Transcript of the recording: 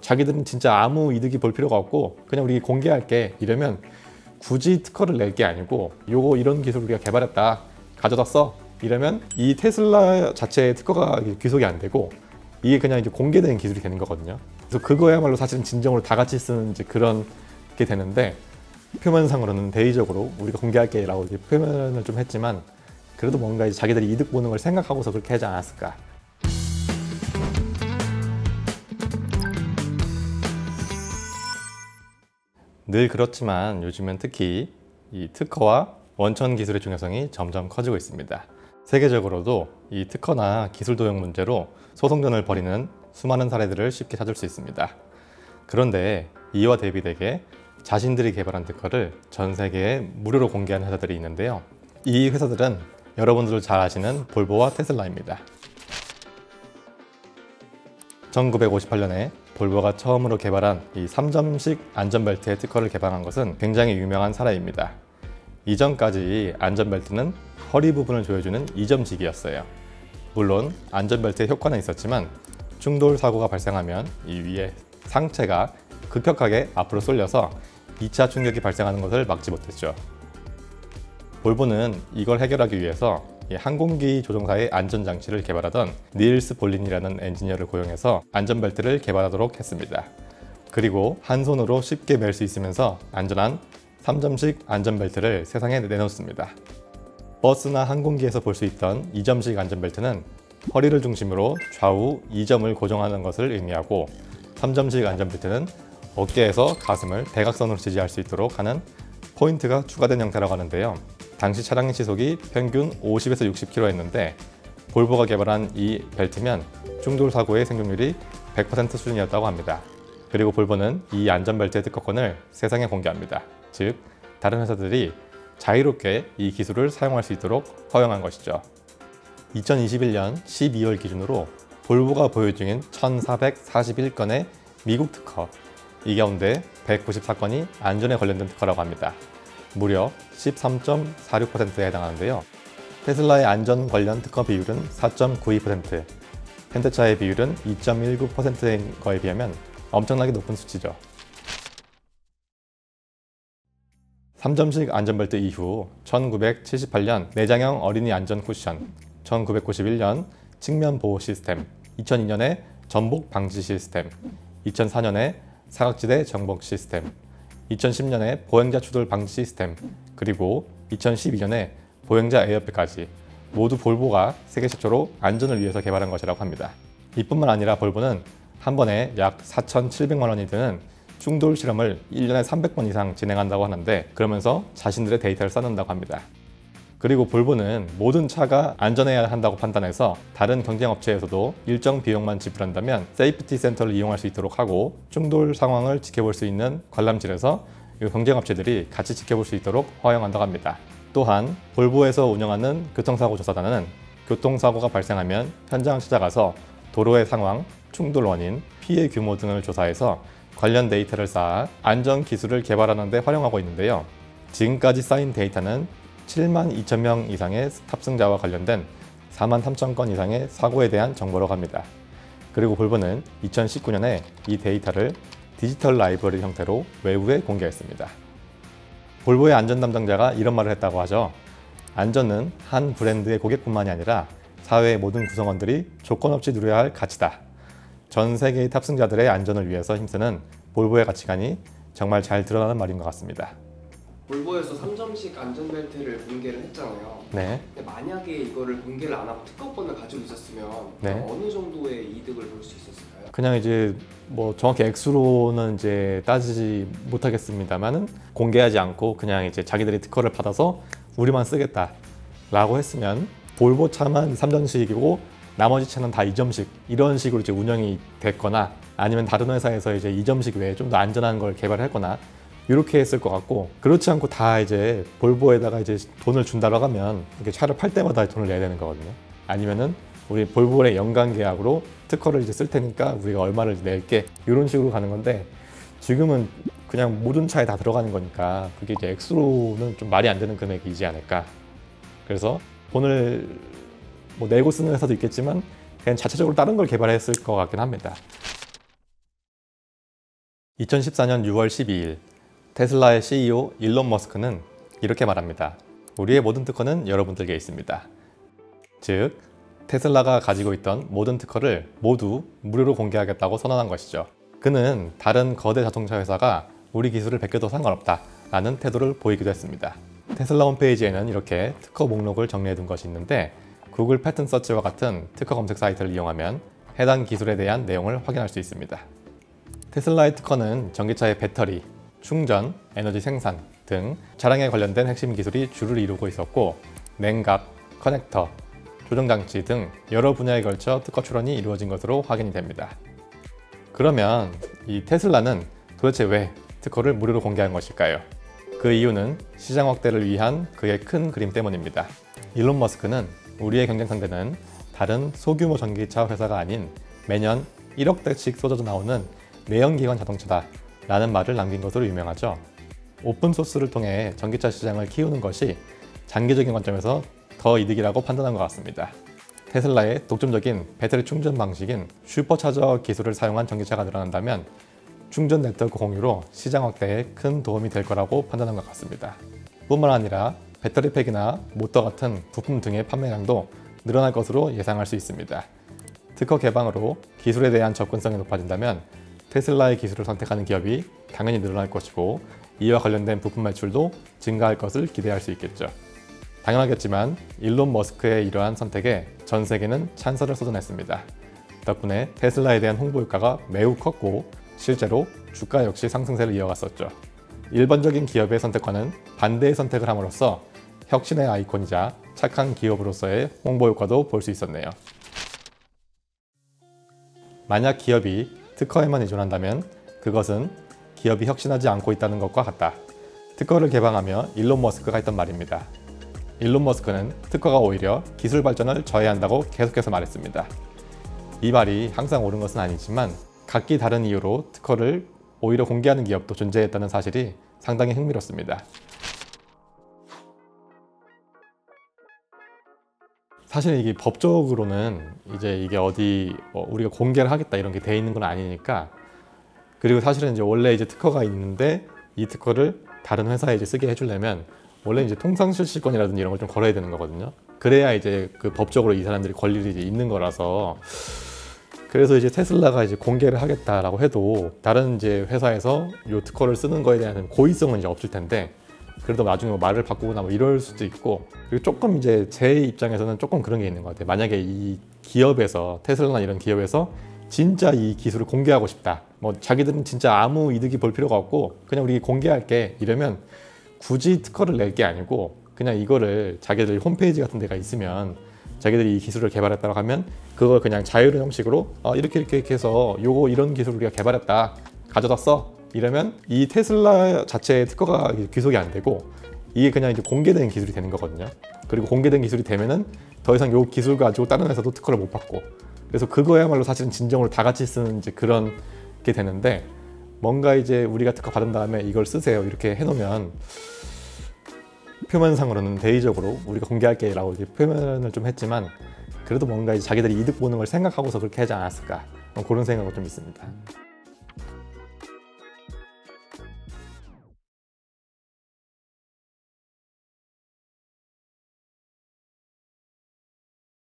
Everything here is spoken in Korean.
자기들은 진짜 아무 이득이 볼 필요가 없고 그냥 우리 공개할게 이러면 굳이 특허를 낼 게 아니고 요거 이런 기술 우리가 개발했다 가져다 써 이러면 이 테슬라 자체의 특허가 귀속이 안 되고 이게 그냥 이제 공개된 기술이 되는 거거든요. 그래서 그거야말로 사실은 진정으로 다 같이 쓰는 이제 그런 게 되는데 표면상으로는 대의적으로 우리가 공개할게 라고 이렇게 표현을 좀 했지만 그래도 뭔가 이제 자기들이 이득 보는 걸 생각하고서 그렇게 하지 않았을까. 늘 그렇지만 요즘은 특히 이 특허와 원천 기술의 중요성이 점점 커지고 있습니다. 세계적으로도 이 특허나 기술 도용 문제로 소송전을 벌이는 수많은 사례들을 쉽게 찾을 수 있습니다. 그런데 이와 대비되게 자신들이 개발한 특허를 전 세계에 무료로 공개하는 회사들이 있는데요. 이 회사들은 여러분들 잘 아시는 볼보와 테슬라입니다. 1958년에 볼보가 처음으로 개발한 이 3점식 안전벨트의 특허를 개방한 것은 굉장히 유명한 사례입니다. 이전까지 안전벨트는 허리 부분을 조여주는 2점식이었어요. 물론 안전벨트의 효과는 있었지만 충돌 사고가 발생하면 이 위에 상체가 급격하게 앞으로 쏠려서 2차 충격이 발생하는 것을 막지 못했죠. 볼보는 이걸 해결하기 위해서 항공기 조종사의 안전장치를 개발하던 닐스 볼린이라는 엔지니어를 고용해서 안전벨트를 개발하도록 했습니다. 그리고 한 손으로 쉽게 멜 수 있으면서 안전한 3점식 안전벨트를 세상에 내놓습니다. 버스나 항공기에서 볼 수 있던 2점식 안전벨트는 허리를 중심으로 좌우 2점을 고정하는 것을 의미하고 3점식 안전벨트는 어깨에서 가슴을 대각선으로 지지할 수 있도록 하는 포인트가 추가된 형태라고 하는데요. 당시 차량의 시속이 평균 50에서 60km였는데 볼보가 개발한 이 벨트면 충돌 사고의 생존율이 100% 수준이었다고 합니다. 그리고 볼보는 이 안전벨트의 특허권을 세상에 공개합니다. 즉, 다른 회사들이 자유롭게 이 기술을 사용할 수 있도록 허용한 것이죠. 2021년 12월 기준으로 볼보가 보유 중인 1441건의 미국 특허, 이 가운데 194건이 안전에 관련된 특허라고 합니다. 무려 13.46%에 해당하는데요. 테슬라의 안전 관련 특허 비율은 4.92%, 현대차의 비율은 2.19%인 거에 비하면 엄청나게 높은 수치죠. 3점식 안전벨트 이후 1978년 내장형 어린이 안전 쿠션, 1991년 측면 보호 시스템, 2002년에 전복 방지 시스템, 2004년에 사각지대 정복 시스템, 2010년에 보행자 추돌 방지 시스템, 그리고 2012년에 보행자 에어백까지 모두 볼보가 세계 최초로 안전을 위해서 개발한 것이라고 합니다. 이뿐만 아니라 볼보는 한 번에 약 4,700만 원이 드는 충돌 실험을 1년에 300번 이상 진행한다고 하는데 그러면서 자신들의 데이터를 쌓는다고 합니다. 그리고 볼보는 모든 차가 안전해야 한다고 판단해서 다른 경쟁 업체에서도 일정 비용만 지불한다면 세이프티 센터를 이용할 수 있도록 하고 충돌 상황을 지켜볼 수 있는 관람실에서 경쟁 업체들이 같이 지켜볼 수 있도록 허용한다고 합니다. 또한 볼보에서 운영하는 교통사고 조사단은 교통사고가 발생하면 현장을 찾아가서 도로의 상황, 충돌 원인, 피해 규모 등을 조사해서 관련 데이터를 쌓아 안전 기술을 개발하는 데 활용하고 있는데요. 지금까지 쌓인 데이터는 7만 2천 명 이상의 탑승자와 관련된 4만 3천 건 이상의 사고에 대한 정보라고 합니다. 그리고 볼보는 2019년에 이 데이터를 디지털 라이브러리 형태로 외부에 공개했습니다. 볼보의 안전 담당자가 이런 말을 했다고 하죠. 안전은 한 브랜드의 고객뿐만이 아니라 사회의 모든 구성원들이 조건 없이 누려야 할 가치다. 전 세계의 탑승자들의 안전을 위해서 힘쓰는 볼보의 가치관이 정말 잘 드러나는 말인 것 같습니다. 볼보에서 3점식 안전벨트를 공개를 했잖아요. 네. 근데 만약에 이거를 공개를 안 하고 특허권을 가지고 있었으면 네. 어느 정도의 이득을 볼 수 있었을까요? 그냥 이제 뭐 정확히 액수로는 이제 따지지 못하겠습니다만은 공개하지 않고 그냥 이제 자기들이 특허를 받아서 우리만 쓰겠다라고 했으면 볼보 차만 3점식이고 나머지 차는 다 2점식 이런 식으로 이제 운영이 됐거나 아니면 다른 회사에서 이제 2점식 외에 좀 더 안전한 걸 개발했거나 이렇게 했을 것 같고 그렇지 않고 다 이제 볼보에다가 이제 돈을 준다고 하면 이렇게 차를 팔 때마다 돈을 내야 되는 거거든요. 아니면은 우리 볼보의 연간 계약으로 특허를 이제 쓸 테니까 우리가 얼마를 낼게 이런 식으로 가는 건데 지금은 그냥 모든 차에 다 들어가는 거니까 그게 이제 액수로는 좀 말이 안 되는 금액이지 않을까. 그래서 돈을 뭐 내고 쓰는 회사도 있겠지만 그냥 자체적으로 다른 걸 개발했을 것 같긴 합니다. 2014년 6월 12일 테슬라의 CEO 일론 머스크는 이렇게 말합니다. 우리의 모든 특허는 여러분들께 있습니다. 즉, 테슬라가 가지고 있던 모든 특허를 모두 무료로 공개하겠다고 선언한 것이죠. 그는 다른 거대 자동차 회사가 우리 기술을 베껴도 상관없다 라는 태도를 보이기도 했습니다. 테슬라 홈페이지에는 이렇게 특허 목록을 정리해 둔 것이 있는데 구글 패턴 서치와 같은 특허 검색 사이트를 이용하면 해당 기술에 대한 내용을 확인할 수 있습니다. 테슬라의 특허는 전기차의 배터리, 충전, 에너지 생산 등 차량에 관련된 핵심 기술이 주를 이루고 있었고 냉각, 커넥터, 조정장치 등 여러 분야에 걸쳐 특허 출원이 이루어진 것으로 확인이 됩니다. 그러면 이 테슬라는 도대체 왜 특허를 무료로 공개한 것일까요? 그 이유는 시장 확대를 위한 그의 큰 그림 때문입니다. 일론 머스크는 우리의 경쟁 상대는 다른 소규모 전기차 회사가 아닌 매년 1억 대씩 쏟아져 나오는 내연기관 자동차다 라는 말을 남긴 것으로 유명하죠. 오픈소스를 통해 전기차 시장을 키우는 것이 장기적인 관점에서 더 이득이라고 판단한 것 같습니다. 테슬라의 독점적인 배터리 충전 방식인 슈퍼차저 기술을 사용한 전기차가 늘어난다면 충전 네트워크 공유로 시장 확대에 큰 도움이 될 거라고 판단한 것 같습니다. 뿐만 아니라 배터리팩이나 모터 같은 부품 등의 판매량도 늘어날 것으로 예상할 수 있습니다. 특허 개방으로 기술에 대한 접근성이 높아진다면 테슬라의 기술을 선택하는 기업이 당연히 늘어날 것이고 이와 관련된 부품 매출도 증가할 것을 기대할 수 있겠죠. 당연하겠지만 일론 머스크의 이러한 선택에 전 세계는 찬사를 쏟아냈습니다. 덕분에 테슬라에 대한 홍보 효과가 매우 컸고 실제로 주가 역시 상승세를 이어갔었죠. 일반적인 기업의 선택과는 반대의 선택을 함으로써 혁신의 아이콘이자 착한 기업으로서의 홍보 효과도 볼 수 있었네요. 만약 기업이 특허에만 의존한다면 그것은 기업이 혁신하지 않고 있다는 것과 같다. 특허를 개방하며 일론 머스크가 했던 말입니다. 일론 머스크는 특허가 오히려 기술 발전을 저해한다고 계속해서 말했습니다. 이 말이 항상 옳은 것은 아니지만 각기 다른 이유로 특허를 오히려 공개하는 기업도 존재했다는 사실이 상당히 흥미롭습니다. 사실 이게 법적으로는 이게 어디 우리가 공개를 하겠다 이런 게 돼 있는 건 아니니까, 그리고 사실은 이제 원래 특허가 있는데 이 특허를 다른 회사에 쓰게 해주려면 원래 통상실시권이라든지 이런 걸 좀 걸어야 되는 거거든요. 그래야 그 법적으로 이 사람들이 권리를 있는 거라서. 그래서 테슬라가 공개를 하겠다라고 해도 다른 회사에서 이 특허를 쓰는 거에 대한 고의성은 없을 텐데, 그래도 나중에 말을 바꾸거나 이럴 수도 있고, 그리고 조금 제 입장에서는 조금 그런 게 있는 것 같아요. 만약에 이 기업에서 테슬라나 이런 기업에서 진짜 이 기술을 공개하고 싶다, 자기들은 진짜 아무 이득이 볼 필요가 없고 그냥 우리 공개할게 이러면 굳이 특허를 낼 게 아니고 그냥 이거를 자기들 홈페이지 같은 데가 있으면 자기들이 이 기술을 개발했다고 하면 그걸 그냥 자유로운 형식으로 이렇게 해서 요거 이런 기술을 우리가 개발했다 가져다 써 이러면 이 테슬라 자체의 특허가 귀속이 안 되고 이게 그냥 공개된 기술이 되는 거거든요. 그리고 공개된 기술이 되면은 더 이상 요 기술 가지고 다른 회사도 특허를 못 받고, 그래서 그거야말로 사실은 진정으로 다 같이 쓰는 그런 게 되는데, 뭔가 우리가 특허 받은 다음에 이걸 쓰세요 이렇게 해놓으면 표면상으로는 대의적으로 우리가 공개할게 라고 표현을 좀 했지만 그래도 뭔가 자기들이 이득 보는 걸 생각하고서 그렇게 하지 않았을까, 그런 생각은 좀 있습니다.